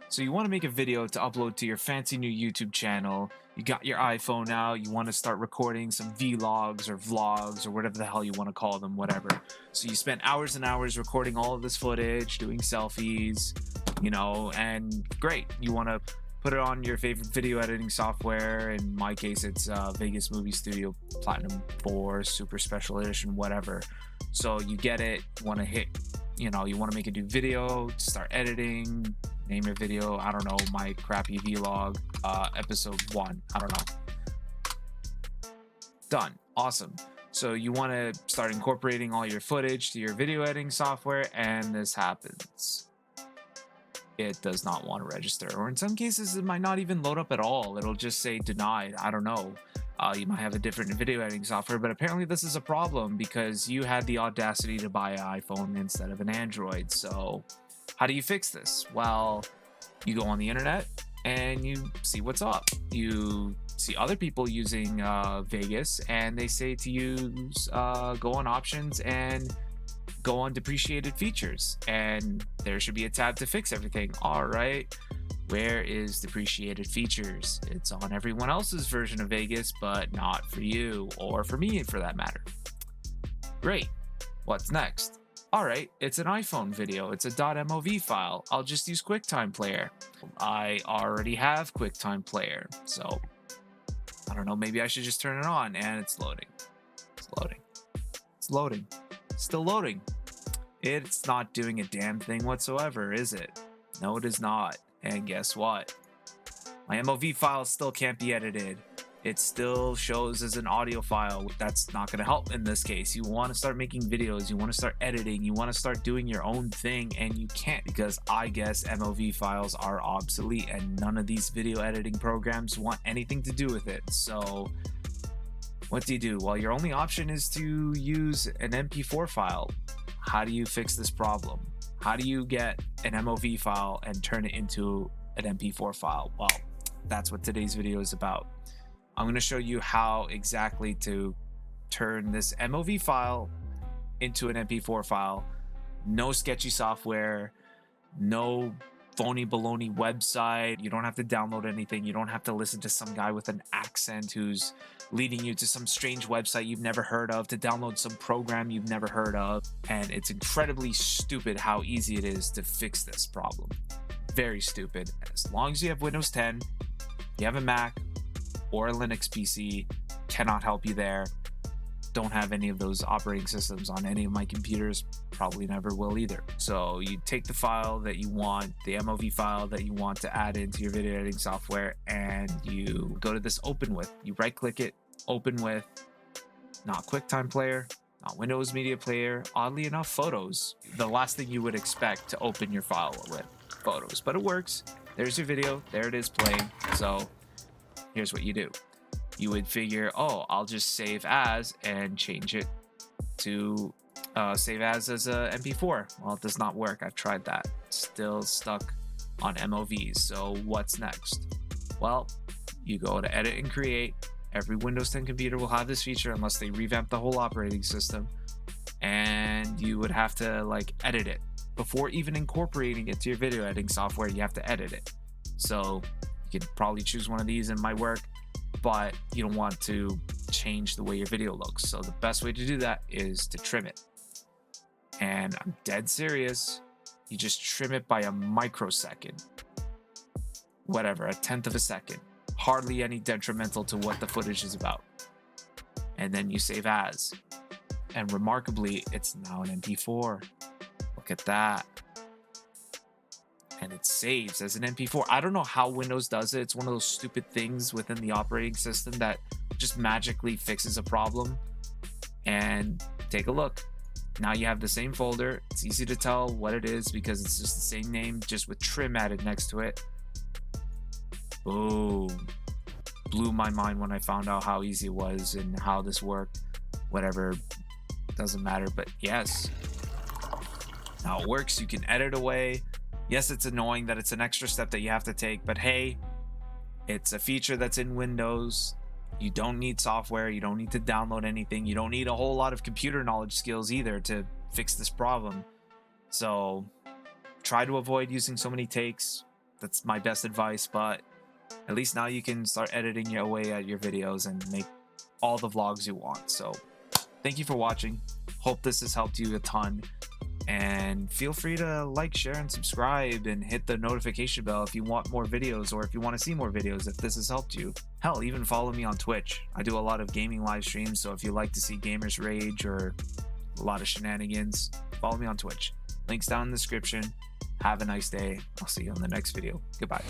So you want to make a video to upload to your fancy new YouTube channel. You got your iPhone out, you want to start recording some vlogs or vlogs or whatever the hell you want to call them, whatever. So you spent hours and hours recording all of this footage, doing selfies, and great. You want to put it on your favorite video editing software. In my case, it's Vegas Movie Studio Platinum 4, Super Special Edition, whatever. So you get it, want to hit, you want to make a new video, start editing, name your video, I don't know, my crappy vlog, episode 1, I don't know. Done. Awesome. So you want to start incorporating all your footage to your video editing software, and this happens. It does not want to register, or in some cases it might not even load up at all. It'll just say denied. I don't know. You might have a different video editing software, but apparently this is a problem because you had the audacity to buy an iPhone instead of an Android. So how do you fix this? Well, you go on the internet and you see what's up. You see other people using Vegas, and they say to use go on options and go on depreciated features, and there should be a tab to fix everything. All right, where is depreciated features? It's on everyone else's version of Vegas, but not for you, or for me for that matter. Great. What's next? All right, it's an iPhone video. It's a .mov file. I'll just use QuickTime Player. I already have QuickTime Player, so I don't know, maybe I should just turn it on. And it's loading. It's loading. It's loading. Still loading. It's not doing a damn thing whatsoever, is it? No, it is not. And guess what? My MOV file still can't be edited. It still shows as an audio file. That's not going to help in this case. You want to start making videos, you want to start editing, you want to start doing your own thing, and you can't because I guess MOV files are obsolete and none of these video editing programs want anything to do with it. So what do you do? Well, your only option is to use an MP4 file. How do you fix this problem? How do you get an MOV file and turn it into an MP4 file? Well, that's what today's video is about. I'm going to show you how exactly to turn this MOV file into an MP4 file. No sketchy software, no phony baloney website. You don't have to download anything. You don't have to listen to some guy with an accent who's leading you to some strange website you've never heard of, to download some program you've never heard of. And it's incredibly stupid how easy it is to fix this problem. Very stupid. As long as you have Windows 10, you have a Mac or a Linux PC, cannot help you there. Don't have any of those operating systems on any of my computers, probably never will either. So you take the file that you want, the MOV file that you want to add into your video editing software, and you go to this open with. You right click it, open with, not QuickTime Player, not Windows Media Player, oddly enough, Photos. The last thing you would expect to open your file with, Photos, but it works. There's your video, there it is playing. So here's what you do. You would figure, oh, I'll just save as and change it to save as a MP4. Well, it does not work. I've tried that. Still stuck on MOVs. So what's next? Well, you go to edit and create. Every Windows 10 computer will have this feature unless they revamp the whole operating system. And you would have to edit it. Before even incorporating it to your video editing software, you have to edit it. So you can probably choose one of these, and it might work, but you don't want to change the way your video looks. So the best way to do that is to trim it. And I'm dead serious. You just trim it by a microsecond. Whatever, a tenth of a second. Hardly any detrimental to what the footage is about. And then you save as. And remarkably, it's now an MP4. Look at that. And it saves as an MP4. I don't know how Windows does it. It's one of those stupid things within the operating system that just magically fixes a problem. And take a look. Now you have the same folder. It's easy to tell what it is because it's just the same name, just with trim added next to it. Boom. Blew my mind when I found out how easy it was and how this worked. Whatever, doesn't matter, but yes. Now it works. You can edit away. Yes, it's annoying that it's an extra step that you have to take, but hey, it's a feature that's in Windows. You don't need software. You don't need to download anything. You don't need a whole lot of computer knowledge skills either to fix this problem. So try to avoid using so many takes. That's my best advice, but at least now you can start editing your way at your videos and make all the vlogs you want. So thank you for watching. Hope this has helped you a ton. And feel free to like, share, and subscribe, and hit the notification bell if you want more videos, or if you want to see more videos, if this has helped you. Hell, even follow me on Twitch. I do a lot of gaming live streams, so if you like to see gamers rage or a lot of shenanigans, follow me on Twitch. Links down in the description. Have a nice day. I'll see you on the next video. Goodbye.